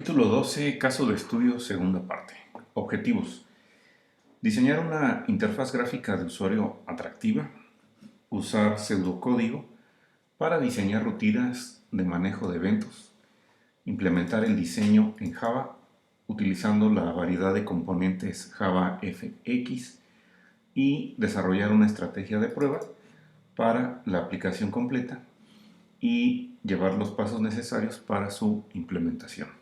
Capítulo 12, caso de estudio, segunda parte. Objetivos. Diseñar una interfaz gráfica de usuario atractiva. Usar pseudocódigo para diseñar rutinas de manejo de eventos. Implementar el diseño en Java utilizando la variedad de componentes JavaFX y desarrollar una estrategia de prueba para la aplicación completa y llevar los pasos necesarios para su implementación.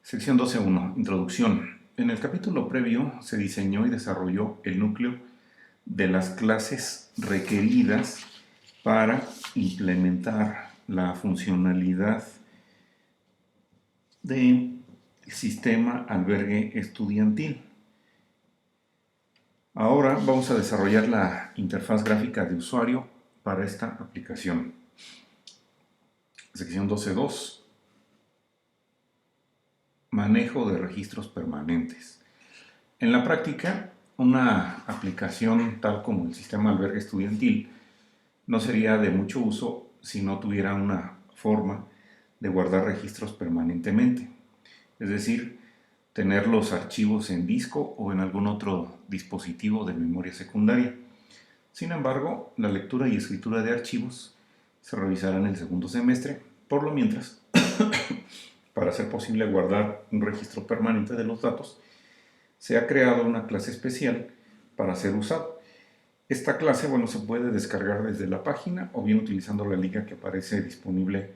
Sección 12.1. Introducción. En el capítulo previo se diseñó y desarrolló el núcleo de las clases requeridas para implementar la funcionalidad del sistema albergue estudiantil. Ahora vamos a desarrollar la interfaz gráfica de usuario para esta aplicación. Sección 12.2. Manejo de registros permanentes. En la práctica, una aplicación tal como el sistema albergue estudiantil no sería de mucho uso si no tuviera una forma de guardar registros permanentemente. Es decir, tener los archivos en disco o en algún otro dispositivo de memoria secundaria. Sin embargo, la lectura y escritura de archivos se realizará en el segundo semestre. Por lo mientras, para hacer posible guardar un registro permanente de los datos, se ha creado una clase especial para ser usado. Esta clase, se puede descargar desde la página o bien utilizando la liga que aparece disponible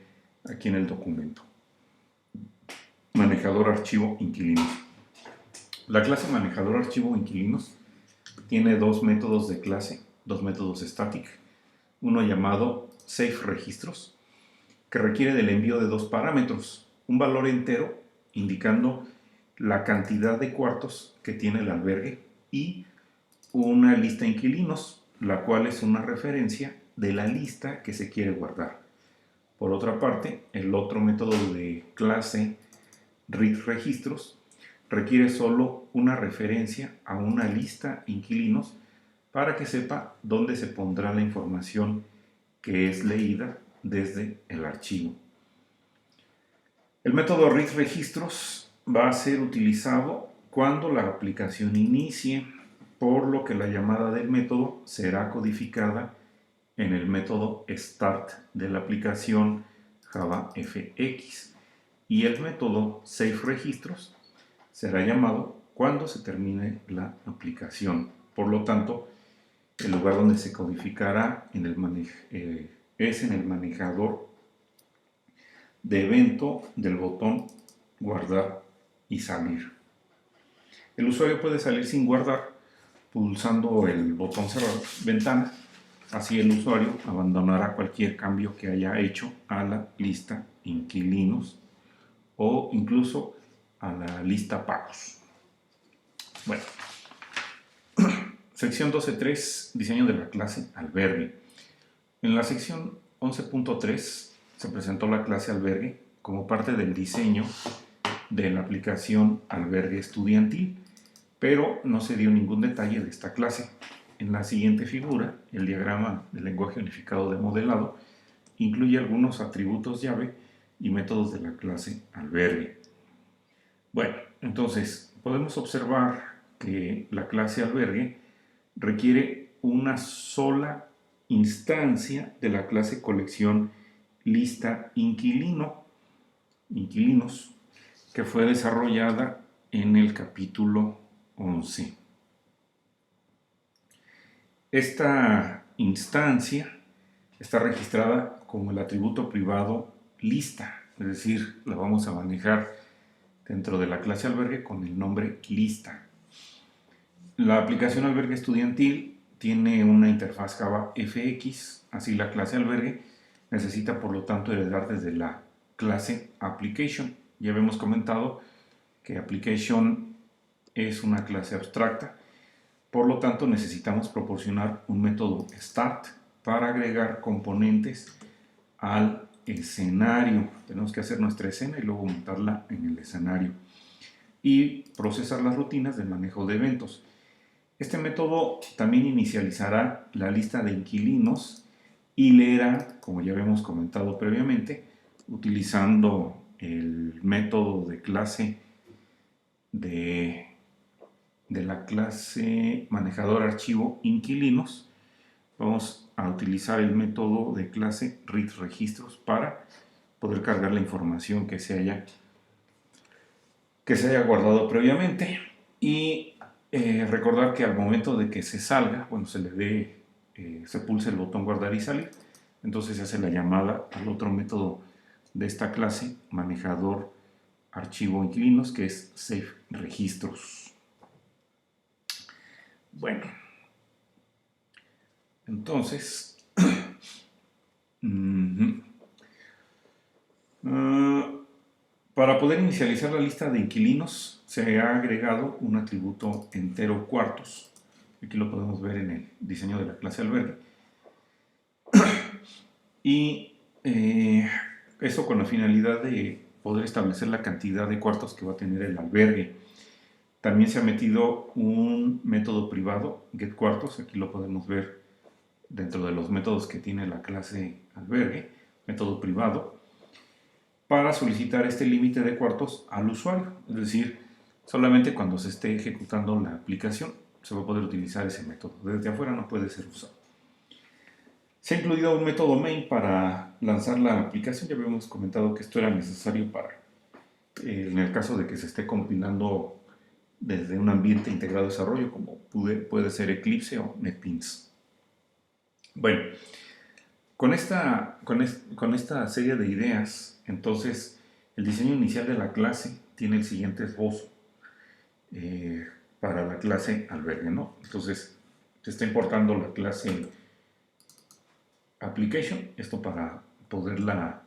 aquí en el documento. Manejador archivo inquilinos. La clase manejador archivo inquilinos tiene dos métodos de clase, dos métodos static. Uno llamado saveRegistros, que requiere del envío de dos parámetros, un valor entero indicando la cantidad de cuartos que tiene el albergue y una lista inquilinos, la cual es una referencia de la lista que se quiere guardar. Por otra parte, el otro método de clase readRegistros requiere solo una referencia a una lista inquilinos para que sepa dónde se pondrá la información que es leída desde el archivo. El método readRegistros va a ser utilizado cuando la aplicación inicie, por lo que la llamada del método será codificada en el método start de la aplicación JavaFX y el método saveRegistros será llamado cuando se termine la aplicación. Por lo tanto, el lugar donde se codificará es en el manejador de evento del botón guardar y salir. El usuario puede salir sin guardar pulsando el botón cerrar ventana. Así el usuario abandonará cualquier cambio que haya hecho a la lista inquilinos o incluso a la lista pagos. Bueno, sección 12.3, diseño de la clase albergue. En la sección 11.3 se presentó la clase albergue como parte del diseño de la aplicación albergue estudiantil, pero no se dio ningún detalle de esta clase. En la siguiente figura, el diagrama del lenguaje unificado de modelado incluye algunos atributos llave y métodos de la clase albergue. Bueno, entonces podemos observar que la clase albergue requiere una sola instancia de la clase colección lista inquilinos, que fue desarrollada en el capítulo 11. Esta instancia está registrada como el atributo privado lista, es decir, la vamos a manejar dentro de la clase albergue con el nombre lista. La aplicación albergue estudiantil tiene una interfaz JavaFX, así la clase albergue necesita por lo tanto heredar desde la clase application. Ya habíamos comentado que application es una clase abstracta, por lo tanto necesitamos proporcionar un método start para agregar componentes al escenario. Tenemos que hacer nuestra escena y luego montarla en el escenario y procesar las rutinas de manejo de eventos. Este método también inicializará la lista de inquilinos y leerá, como ya habíamos comentado previamente, utilizando el método de clase de la clase manejador archivo inquilinos, vamos a utilizar el método de clase readRegistros para poder cargar la información que se haya guardado previamente y recordar que al momento de que se salga, bueno, se pulse el botón guardar y salir, entonces se hace la llamada al otro método de esta clase, manejador archivo inquilinos, que es saveRegistros. Bueno, entonces para poder inicializar la lista de inquilinos se ha agregado un atributo entero cuartos. Aquí lo podemos ver en el diseño de la clase albergue. Y eso con la finalidad de poder establecer la cantidad de cuartos que va a tener el albergue. También se ha metido un método privado, getQuartos, aquí lo podemos ver dentro de los métodos que tiene la clase albergue, método privado, para solicitar este límite de cuartos al usuario, es decir, solamente cuando se esté ejecutando la aplicación se va a poder utilizar ese método, desde afuera no puede ser usado. Se ha incluido un método main para lanzar la aplicación, ya habíamos comentado que esto era necesario en el caso de que se esté compilando desde un ambiente integrado de desarrollo como puede ser Eclipse o NetBeans. Bueno, con esta serie de ideas, entonces el diseño inicial de la clase tiene el siguiente esbozo para la clase albergue, ¿no? Entonces se está importando la clase application, esto para poderla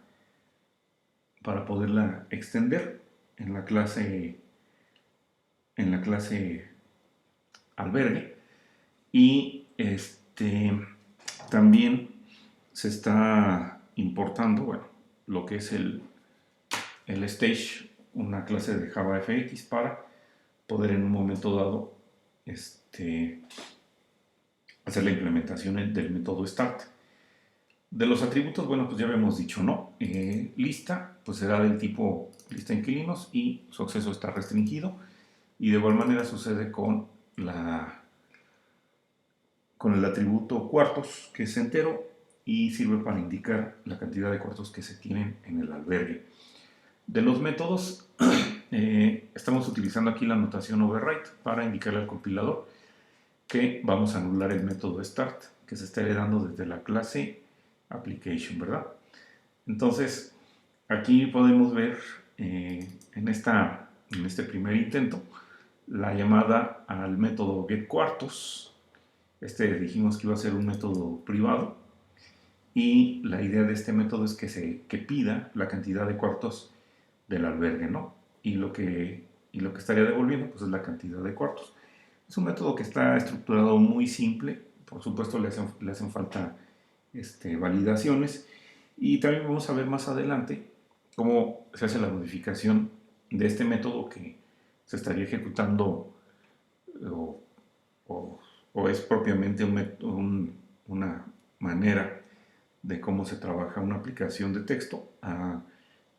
extender en la clase albergue, y también se está importando, bueno, lo que es el stage, una clase de JavaFX para poder en un momento dado hacer la implementación del método start. De los atributos, bueno, pues ya habíamos dicho, ¿no? Lista, pues será del tipo lista de inquilinos y su acceso está restringido. Y de igual manera sucede con el atributo cuartos, que es entero y sirve para indicar la cantidad de cuartos que se tienen en el albergue. De los métodos, estamos utilizando aquí la notación override para indicarle al compilador que vamos a anular el método start, que se está heredando desde la clase application, ¿verdad? Entonces, aquí podemos ver en este primer intento la llamada al método getQuartos. Dijimos que iba a ser un método privado y la idea de este método es que pida la cantidad de cuartos del albergue, ¿no? Y lo que estaría devolviendo pues es la cantidad de cuartos. Es un método que está estructurado muy simple, por supuesto le hacen falta validaciones, y también vamos a ver más adelante cómo se hace la modificación de este método que se estaría ejecutando o es propiamente una manera de cómo se trabaja una aplicación de texto, a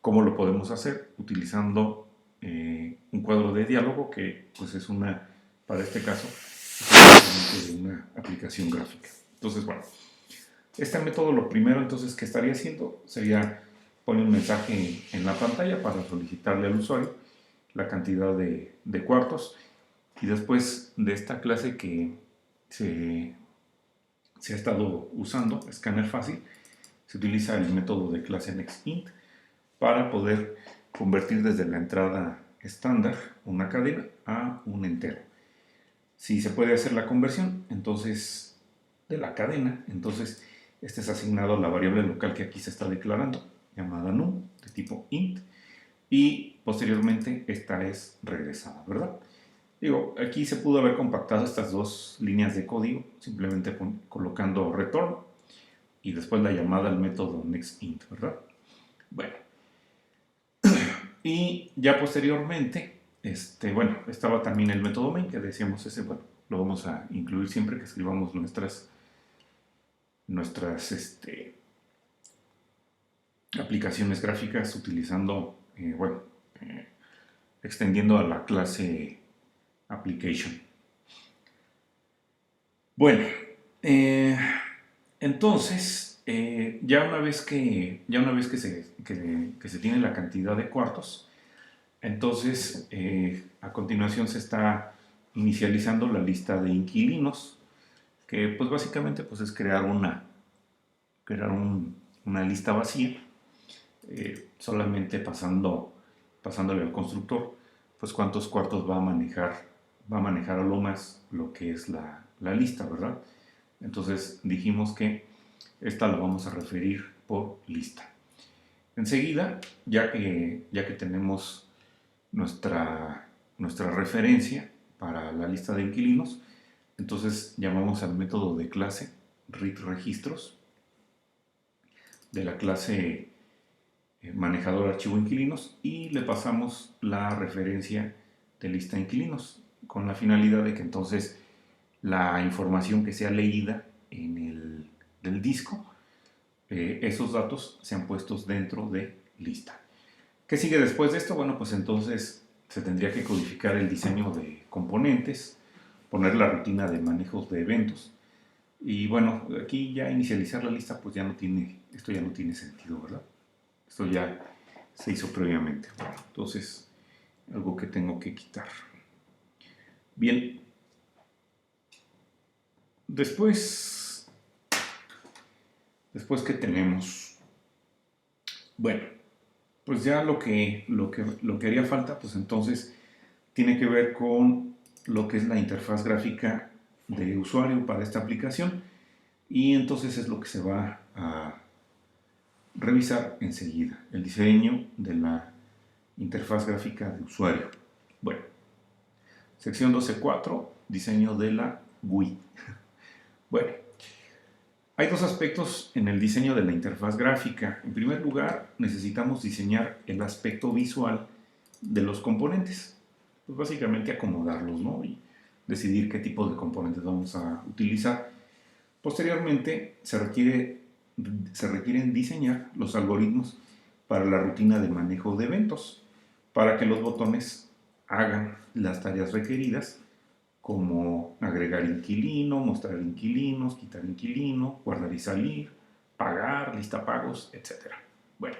cómo lo podemos hacer utilizando un cuadro de diálogo que pues es para este caso, es una aplicación gráfica. Entonces, bueno, este método lo primero entonces que estaría haciendo sería poner un mensaje en la pantalla para solicitarle al usuario la cantidad de cuartos, y después de esta clase que se ha estado usando, Scanner Fácil, se utiliza el método de clase nextInt para poder convertir desde la entrada estándar una cadena a un entero. Si se puede hacer la conversión, entonces de la cadena, entonces este es asignado a la variable local que aquí se está declarando, llamada num, de tipo int, y posteriormente esta es regresada, ¿verdad? Digo, aquí se pudo haber compactado estas dos líneas de código simplemente colocando return y después la llamada al método nextInt, ¿verdad? Bueno, y ya posteriormente, bueno, estaba también el método main, que decíamos bueno, lo vamos a incluir siempre que escribamos nuestras aplicaciones gráficas utilizando bueno, eh, extendiendo a la clase application. Bueno, eh, entonces, ya una vez que se tiene la cantidad de cuartos, entonces a continuación se está inicializando la lista de inquilinos, que pues básicamente pues es crear una lista vacía, solamente pasándole al constructor, pues cuántos cuartos va a manejar a lo más lo que es la lista, ¿verdad? Entonces dijimos que esta la vamos a referir por lista. Enseguida, ya que tenemos nuestra referencia para la lista de inquilinos, entonces llamamos al método de clase readRegistros de la clase manejador archivo inquilinos y le pasamos la referencia de lista inquilinos con la finalidad de que entonces la información que sea leída del disco, esos datos sean puestos dentro de lista. ¿Qué sigue después de esto? Bueno, pues entonces se tendría que codificar el diseño de componentes, poner la rutina de manejos de eventos. Y bueno, aquí ya inicializar la lista, pues esto ya no tiene sentido, ¿verdad? Esto ya se hizo previamente. Bueno, entonces, algo que tengo que quitar. Bien, después ¿qué tenemos? Bueno, pues ya lo que haría falta, pues entonces tiene que ver con lo que es la interfaz gráfica de usuario para esta aplicación y entonces es lo que se va a revisar enseguida, el diseño de la interfaz gráfica de usuario. Bueno, sección 12.4, diseño de la GUI. Bueno, hay dos aspectos en el diseño de la interfaz gráfica. En primer lugar, necesitamos diseñar el aspecto visual de los componentes. Pues básicamente acomodarlos, ¿no? Y decidir qué tipo de componentes vamos a utilizar. Posteriormente, se requieren diseñar los algoritmos para la rutina de manejo de eventos, para que los botones hagan las tareas requeridas, como agregar inquilino, mostrar inquilinos, quitar inquilino, guardar y salir, pagar, lista pagos, etc. Bueno,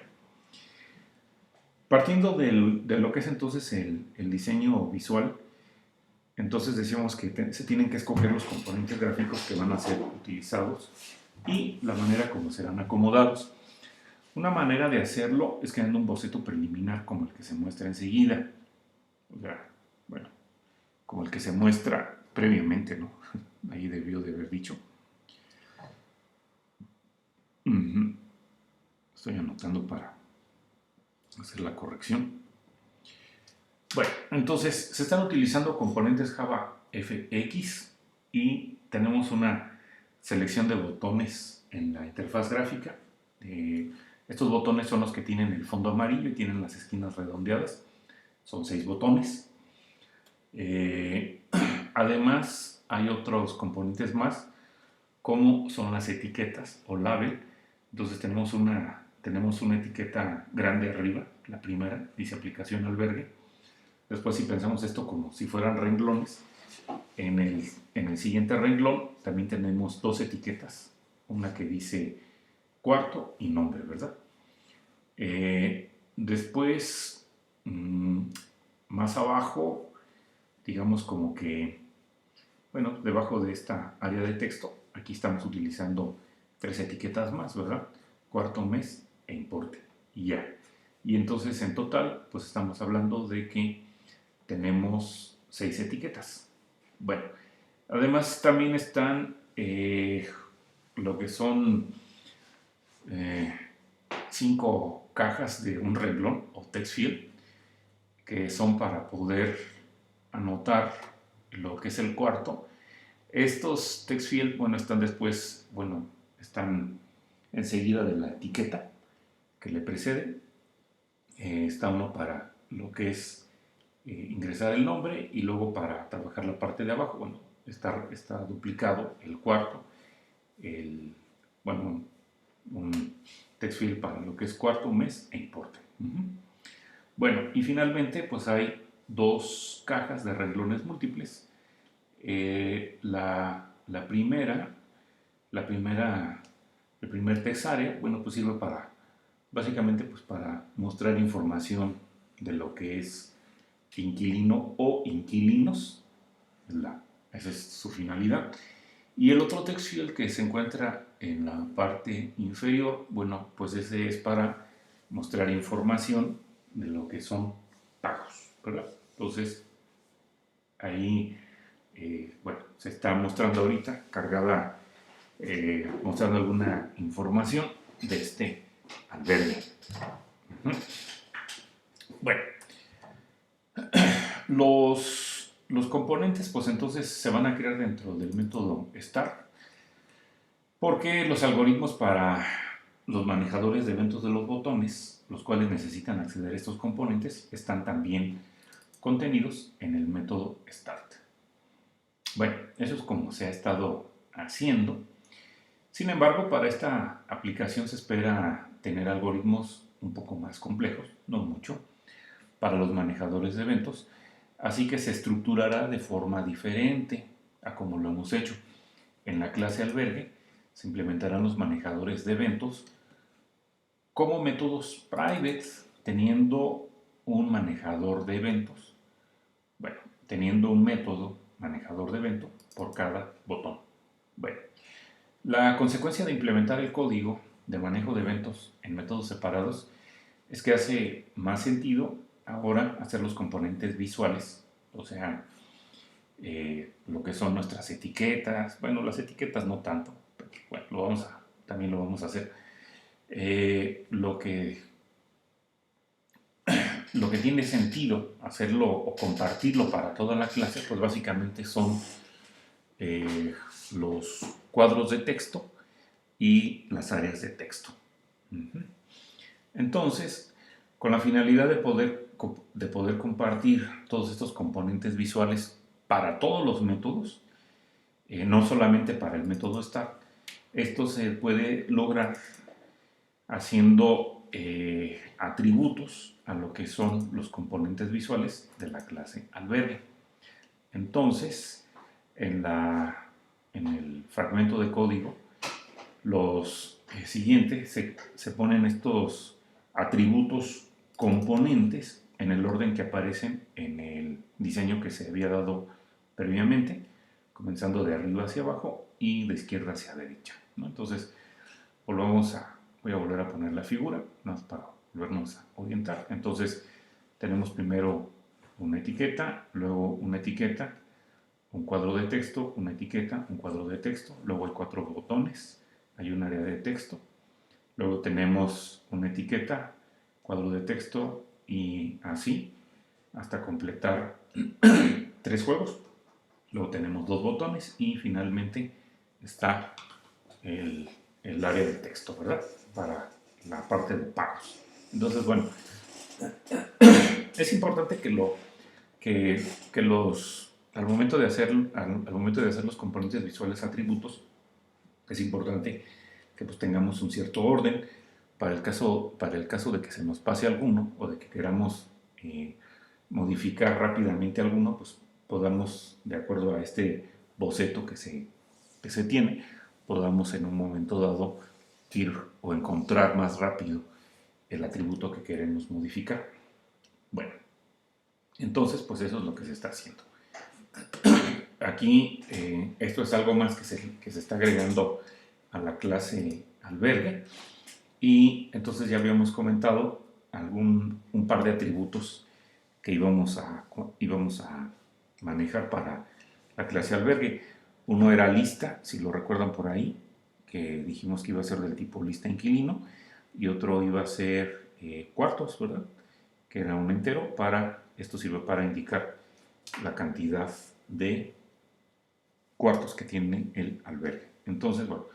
partiendo de lo que es entonces el diseño visual, entonces decíamos que se tienen que escoger los componentes gráficos que van a ser utilizados y la manera como serán acomodados. Una manera de hacerlo es creando un boceto preliminar como el que se muestra enseguida. O sea, bueno, como el que se muestra previamente, ¿no? Ahí debió de haber dicho. Estoy anotando para hacer la corrección. Bueno, entonces se están utilizando componentes Java FX y tenemos una selección de botones en la interfaz gráfica. Estos botones son los que tienen el fondo amarillo y tienen las esquinas redondeadas. Son 6 botones. Además, hay otros componentes más, como son las etiquetas o label. Entonces tenemos una etiqueta grande arriba, la primera, dice aplicación albergue. Después, si pensamos esto como si fueran renglones, en el siguiente renglón también tenemos 2 etiquetas, una que dice cuarto y nombre, ¿verdad? Después, más abajo, digamos como que, bueno, debajo de esta área de texto, aquí estamos utilizando 3 etiquetas más, ¿verdad? Cuarto, mes e importe, y ya. Y entonces en total, pues estamos hablando de que tenemos 6 etiquetas. Bueno, además también están lo que son 5 cajas de un renglón o text field, que son para poder anotar lo que es el cuarto. Estos text field, bueno, están enseguida de la etiqueta que le precede. Está uno para lo que es ingresar el nombre y luego para trabajar la parte de abajo. Bueno, está duplicado el cuarto, un text field para lo que es cuarto, mes e importe. Bueno, y finalmente pues hay dos cajas de renglones múltiples. La primera, el primer tesario, bueno, pues sirve para, básicamente pues para mostrar información de lo que es inquilino o inquilinos. Esa es su finalidad. Y el otro texto, el que se encuentra en la parte inferior, bueno, pues ese es para mostrar información de lo que son pagos, ¿verdad? Entonces, ahí, bueno, se está mostrando ahorita, cargada, mostrando alguna información de este albergue. Uh -huh. Bueno, los componentes, pues entonces se van a crear dentro del método STAR, porque los algoritmos para los manejadores de eventos de los botones, los cuales necesitan acceder a estos componentes, están también contenidos en el método START. Bueno, eso es como se ha estado haciendo. Sin embargo, para esta aplicación se espera tener algoritmos un poco más complejos, no mucho, para los manejadores de eventos, así que se estructurará de forma diferente a como lo hemos hecho. En la clase albergue se implementarán los manejadores de eventos como métodos private, teniendo un manejador de eventos, bueno, teniendo un método manejador de evento por cada botón. Bueno, la consecuencia de implementar el código de manejo de eventos en métodos separados es que hace más sentido ahora hacer los componentes visuales, o sea, lo que son nuestras etiquetas, bueno, las etiquetas no tanto, pero bueno, también lo vamos a hacer. Lo que tiene sentido hacerlo o compartirlo para toda la clase, pues básicamente son los cuadros de texto y las áreas de texto. Entonces, con la finalidad de poder compartir todos estos componentes visuales para todos los métodos, no solamente para el método STAR, esto se puede lograr haciendo atributos a lo que son los componentes visuales de la clase albergue. Entonces, en el fragmento de código, los siguientes se ponen estos atributos componentes en el orden que aparecen en el diseño que se había dado previamente, comenzando de arriba hacia abajo y de izquierda hacia derecha, ¿no? Entonces, voy a volver a poner la figura, más para volvernos a orientar. Entonces, tenemos primero una etiqueta, luego una etiqueta, un cuadro de texto, una etiqueta, un cuadro de texto, luego hay 4 botones, hay un área de texto, luego tenemos una etiqueta, cuadro de texto y así hasta completar 3 juegos. Luego tenemos 2 botones y finalmente está el área de texto, ¿verdad? Para la parte de pagos. Entonces, bueno, es importante que al momento de hacer los componentes visuales atributos, es importante que pues tengamos un cierto orden para el caso de que se nos pase alguno o de que queramos modificar rápidamente alguno, pues podamos, de acuerdo a este boceto que se tiene, podamos en un momento dado ir o encontrar más rápido el atributo que queremos modificar. Bueno, entonces pues eso es lo que se está haciendo. Aquí esto es algo más que se está agregando a la clase albergue y entonces ya habíamos comentado un par de atributos que íbamos a manejar para la clase albergue. Uno era lista, si lo recuerdan por ahí, que dijimos que iba a ser del tipo lista inquilino, y otro iba a ser cuartos, ¿verdad? Que era un entero. Esto sirve para indicar la cantidad de cuartos que tiene el albergue. Entonces, bueno,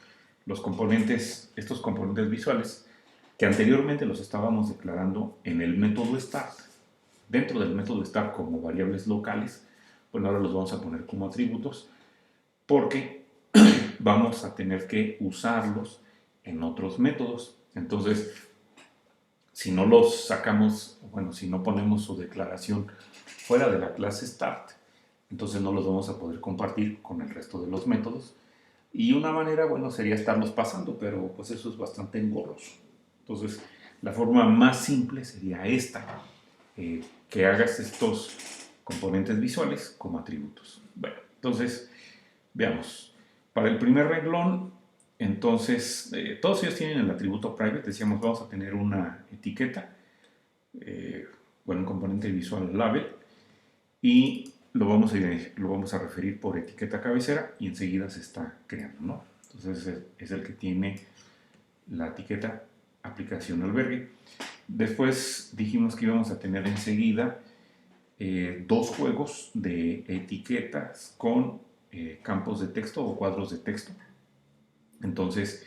estos componentes visuales, que anteriormente los estábamos declarando en el método start, dentro del método start como variables locales, pues ahora los vamos a poner como atributos, porque vamos a tener que usarlos en otros métodos. Entonces, si no los sacamos, bueno, si no ponemos su declaración fuera de la clase start, entonces no los vamos a poder compartir con el resto de los métodos. Y una manera, bueno, sería estarlos pasando, pero pues eso es bastante engorroso. Entonces, la forma más simple sería esta, que hagas estos componentes visuales como atributos. Bueno, entonces, veamos. Para el primer renglón, entonces, todos ellos tienen el atributo private. Decíamos, vamos a tener una etiqueta, eh, bueno, un componente visual label, y lo vamos a referir por etiqueta cabecera y enseguida se está creando, ¿no? Entonces es el que tiene la etiqueta aplicación albergue. Después dijimos que íbamos a tener enseguida dos juegos de etiquetas con campos de texto o cuadros de texto. Entonces,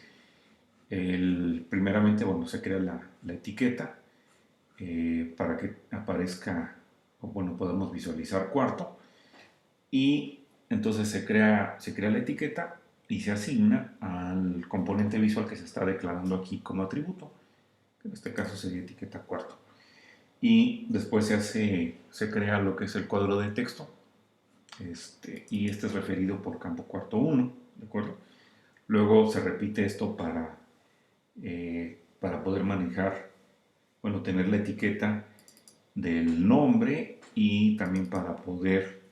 primeramente, bueno, se crea la etiqueta para que aparezca, o bueno, podemos visualizar cuarto. Y entonces se crea la etiqueta y se asigna al componente visual que se está declarando aquí como atributo, que en este caso sería etiqueta cuarto. Y después se crea lo que es el cuadro de texto, y este es referido por campo cuarto 1, ¿de acuerdo? Luego se repite esto para poder manejar, bueno, tener la etiqueta del nombre y también para poder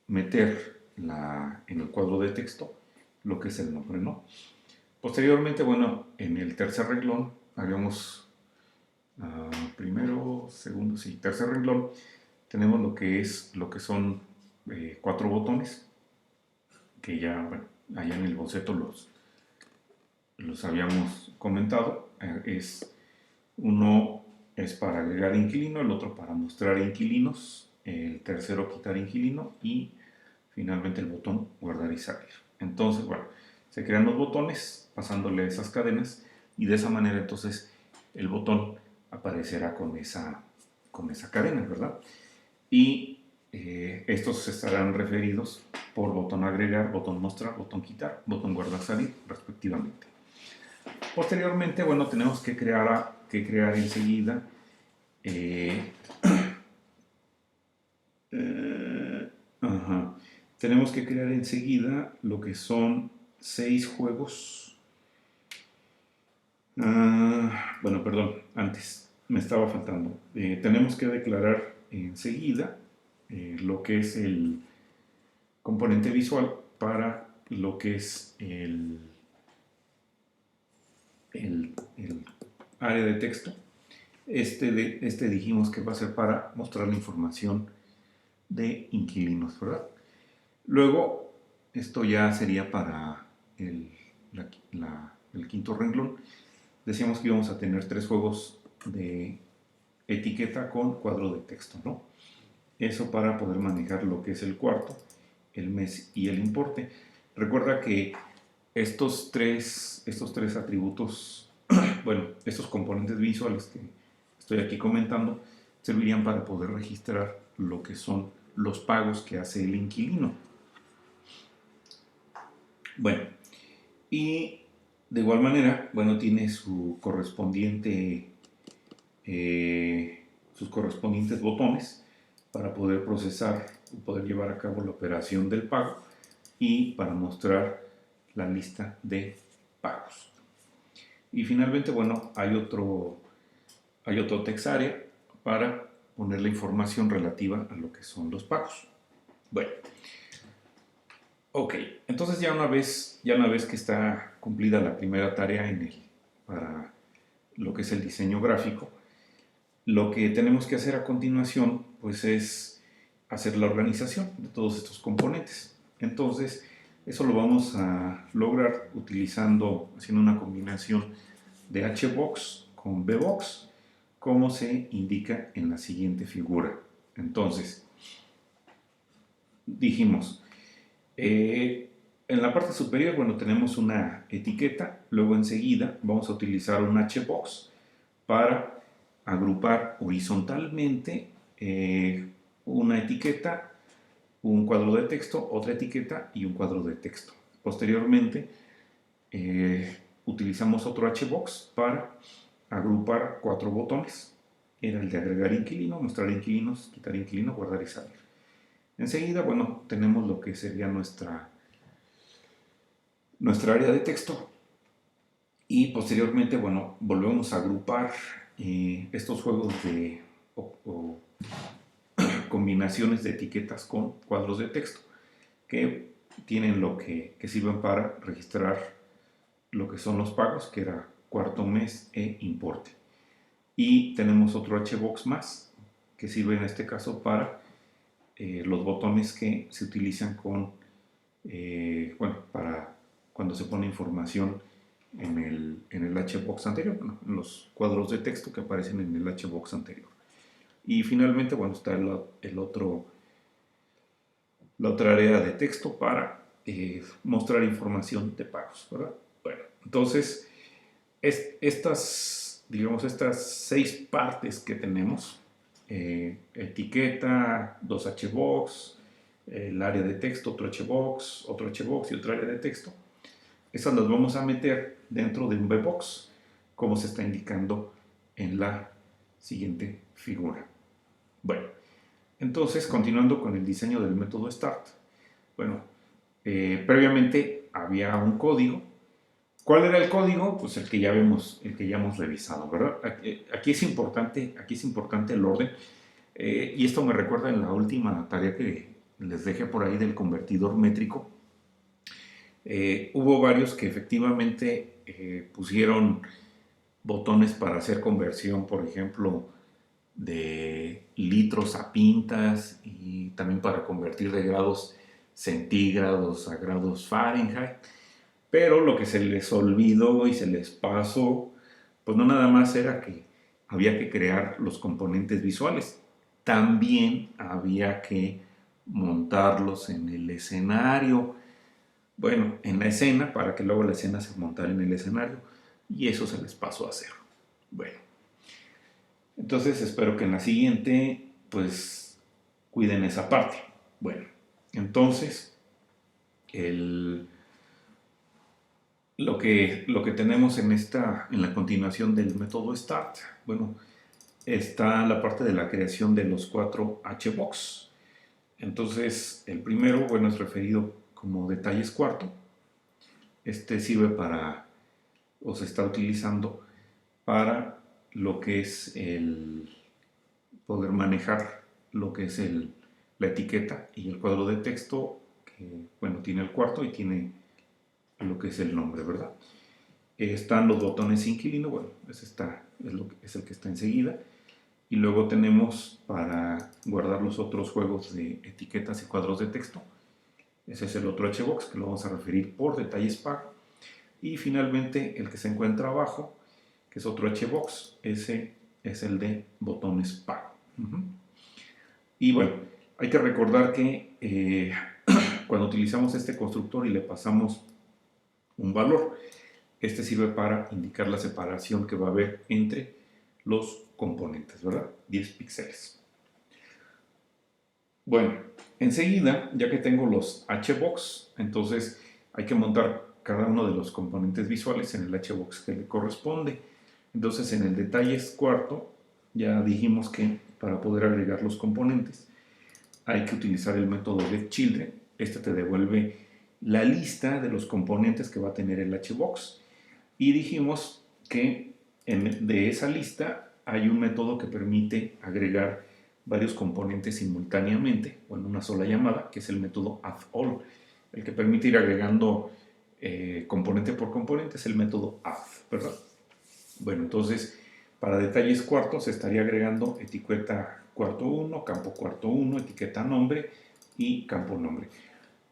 meter en el cuadro de texto lo que es el nombre, ¿no? Posteriormente, bueno, en el tercer renglón habíamos primero, segundo, sí, tercer renglón, tenemos lo que son 4 botones que ya, bueno, allá en el boceto los habíamos comentado. Uno es para agregar inquilino, el otro para mostrar inquilinos, el tercero quitar inquilino y finalmente el botón guardar y salir. Entonces, bueno, se crean los botones pasándole esas cadenas y de esa manera entonces el botón aparecerá con esa cadena, ¿verdad? Y estos estarán referidos por botón agregar, botón mostrar, botón quitar, botón guardar salir, respectivamente. Posteriormente, bueno, tenemos que crear enseguida tenemos que crear enseguida lo que son 6 juegos. Bueno, perdón, antes me estaba faltando. Tenemos que declarar enseguida lo que es el componente visual para lo que es el área de texto. Este dijimos que va a ser para mostrar la información de inquilinos, ¿verdad? Luego, esto ya sería para el quinto renglón. Decíamos que íbamos a tener 3 juegos de etiqueta con cuadro de texto, ¿no? Eso para poder manejar lo que es el cuarto, el mes y el importe. Recuerda que estos tres atributos, bueno, estos componentes visuales que estoy aquí comentando, servirían para poder registrar lo que son los pagos que hace el inquilino. Bueno, y de igual manera, bueno, tiene su correspondiente, sus correspondientes botones para poder procesar y poder llevar a cabo la operación del pago y para mostrar la lista de pagos. Y finalmente, bueno, hay otro text area para poner la información relativa a lo que son los pagos. Bueno, ok, entonces ya una vez que está cumplida la primera tarea para lo que es el diseño gráfico, lo que tenemos que hacer a continuación pues es hacer la organización de todos estos componentes. Entonces, eso lo vamos a lograr haciendo una combinación de HBox con BBox, como se indica en la siguiente figura. Entonces, dijimos, en la parte superior, bueno, tenemos una etiqueta, luego enseguida vamos a utilizar un HBox para agrupar horizontalmente una etiqueta, un cuadro de texto, otra etiqueta y un cuadro de texto. Posteriormente, utilizamos otro HBox para agrupar 4 botones. Era el de agregar inquilino, mostrar inquilinos, quitar inquilino, guardar y salir. Enseguida, bueno, tenemos lo que sería nuestra área de texto. Y posteriormente, bueno, volvemos a agrupar estos juegos o combinaciones de etiquetas con cuadros de texto que tienen lo que sirven para registrar lo que son los pagos, que era cuarto mes e importe. Y tenemos otro HBox más que sirve en este caso para los botones que se utilizan para cuando se pone información en el HBox anterior, en los cuadros de texto que aparecen en el HBox anterior. Y finalmente, bueno, está la otra área de texto para mostrar información de pagos, ¿verdad? Bueno, entonces, estas 6 partes que tenemos, etiqueta, 2 HBox, el área de texto, otro HBox y otra área de texto, esas las vamos a meter dentro de un VBox, como se está indicando en la siguiente figura. Bueno, entonces, continuando con el diseño del método Start, bueno, previamente había un código. ¿Cuál era el código? Pues el que ya hemos revisado, ¿verdad? Aquí es importante el orden, y esto me recuerda en la última tarea que les dejé por ahí del convertidor métrico. Hubo varios que efectivamente pusieron botones para hacer conversión, por ejemplo, de litros a pintas, y también para convertir de grados centígrados a grados Fahrenheit. Pero lo que se les olvidó y se les pasó, pues no nada más era que había que crear los componentes visuales, también había que montarlos en el escenario. Bueno, en la escena, para que luego la escena se montara en el escenario, y eso se les pasó a hacer. Bueno, entonces espero que en la siguiente, pues, cuiden esa parte. Bueno, entonces, lo que tenemos en la continuación del método Start, bueno, está la parte de la creación de los 4 HBox. Entonces, el primero, bueno, es referido como detalles cuarto. Este sirve o se está utilizando para lo que es el poder manejar lo que es la etiqueta y el cuadro de texto, que, bueno, tiene el cuarto y tiene lo que es el nombre, ¿verdad? Están los botones inquilino, bueno, ese es el que está enseguida. Y luego tenemos para guardar los otros juegos de etiquetas y cuadros de texto. Ese es el otro HBox que lo vamos a referir por detalles pago. Y finalmente el que se encuentra abajo, que es otro HBox, ese es el de botones pago. Y bueno, hay que recordar que cuando utilizamos este constructor y le pasamos un valor, este sirve para indicar la separación que va a haber entre los componentes, ¿verdad? 10 píxeles. Bueno, enseguida, ya que tengo los HBox, entonces hay que montar cada uno de los componentes visuales en el HBox que le corresponde. Entonces, en el detalles cuarto, ya dijimos que para poder agregar los componentes hay que utilizar el método getChildren. Este te devuelve la lista de los componentes que va a tener el HBox. Y dijimos que de esa lista hay un método que permite agregar varios componentes simultáneamente o en una sola llamada, que es el método addAll. El que permite ir agregando componente por componente es el método add, ¿verdad? Bueno, entonces para detalles cuartos se estaría agregando etiqueta cuarto 1, campo cuarto 1, etiqueta nombre y campo nombre.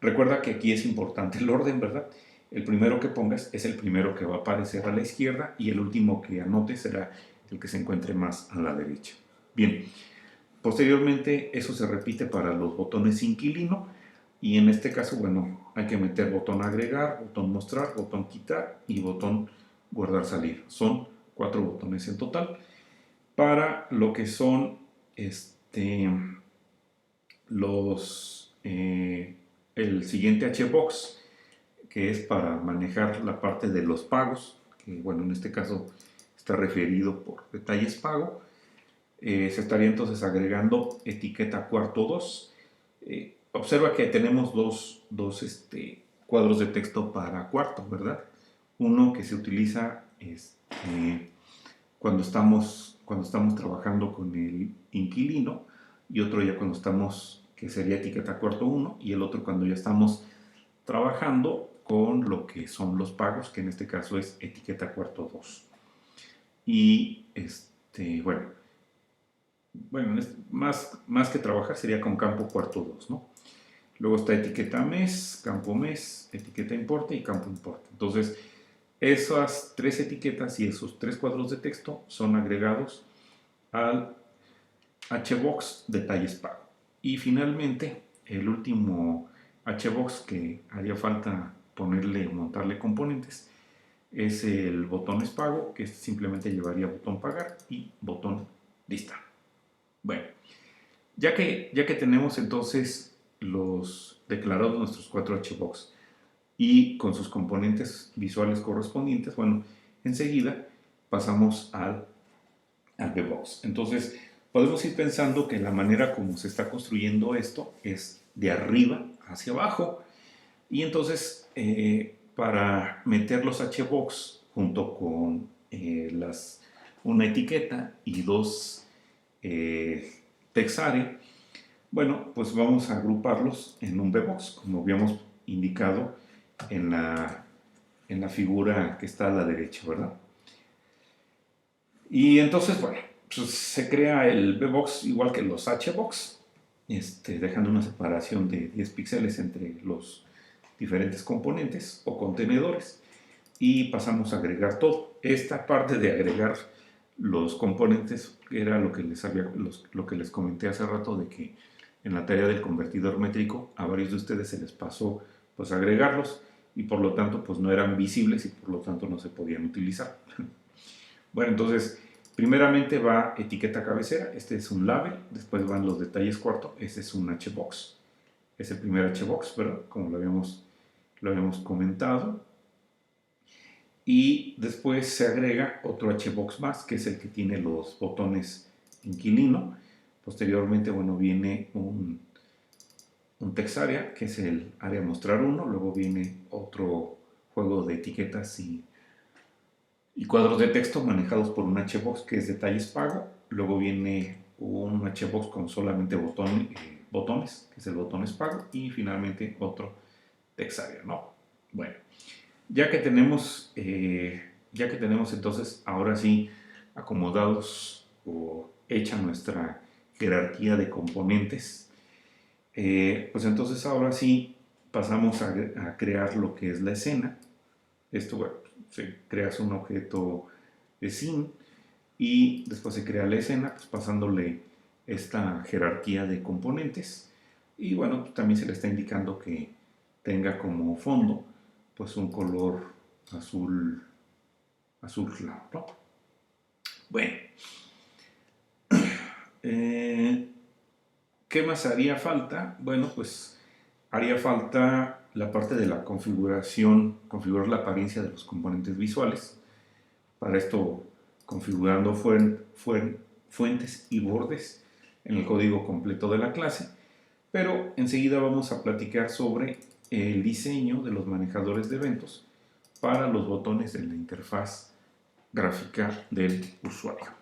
Recuerda que aquí es importante el orden, ¿verdad? El primero que pongas es el primero que va a aparecer a la izquierda y el último que anotes será el que se encuentre más a la derecha. Bien, posteriormente eso se repite para los botones inquilino y en este caso, bueno, hay que meter botón agregar, botón mostrar, botón quitar y botón guardar salir. Son 4 botones en total. Para lo que son el siguiente HBox, que es para manejar la parte de los pagos, que bueno, en este caso está referido por detalles pago. Se estaría entonces agregando etiqueta cuarto 2. Observa que tenemos dos cuadros de texto para cuarto, ¿verdad? Uno que se utiliza cuando estamos trabajando con el inquilino, y otro ya cuando estamos, que sería etiqueta cuarto 1, y el otro cuando ya estamos trabajando con lo que son los pagos, que en este caso es etiqueta cuarto 2. Y bueno, más que trabajar sería con campo cuarto 2, ¿no? Luego está etiqueta mes, campo mes, etiqueta importe y campo importe. Entonces, esas tres etiquetas y esos tres cuadros de texto son agregados al HBox detalles pago. Y finalmente, el último HBox que haría falta montarle componentes es el botones pago, que simplemente llevaría botón pagar y botón lista. Bueno, ya que tenemos entonces los declarados nuestros 4 HBox y con sus componentes visuales correspondientes, bueno, enseguida pasamos al VBox. Entonces, podemos ir pensando que la manera como se está construyendo esto es de arriba hacia abajo. Y entonces, para meter los HBox junto con una etiqueta y dos texare, bueno, pues vamos a agruparlos en un VBox, como habíamos indicado en la figura que está a la derecha, ¿verdad? Y entonces, bueno, pues se crea el VBox igual que los HBox, dejando una separación de 10 píxeles entre los diferentes componentes o contenedores, y pasamos a agregar todo. Esta parte de agregar los componentes era lo que les comenté hace rato, de que en la tarea del convertidor métrico a varios de ustedes se les pasó pues agregarlos, y por lo tanto pues no eran visibles y por lo tanto no se podían utilizar. Bueno, entonces primeramente va etiqueta cabecera, este es un label, después van los detalles cuarto, este es un HBox, es el primer HBox, ¿verdad? Como lo habíamos comentado. Y después se agrega otro HBox más, que es el que tiene los botones inquilino. Posteriormente, bueno, viene un text area, que es el área mostrar 1. Luego viene otro juego de etiquetas y cuadros de texto manejados por un HBox, que es detalles pago. Luego viene un HBox con solamente botones, que es el botones pago. Y finalmente otro text area, ¿no? Bueno, ya que tenemos entonces ahora sí acomodados o hecha nuestra jerarquía de componentes, pues entonces ahora sí pasamos a crear lo que es la escena. Esto, bueno, se crea un objeto de scene y después se crea la escena, pues pasándole esta jerarquía de componentes. Y bueno, también se le está indicando que tenga como fondo pues un color azul claro, ¿no? Bueno, ¿qué más haría falta? Bueno, pues haría falta la parte de la configuración, configurar la apariencia de los componentes visuales. Para esto, configurando fuentes y bordes en el código completo de la clase. Pero enseguida vamos a platicar sobre el diseño de los manejadores de eventos para los botones de la interfaz gráfica del usuario.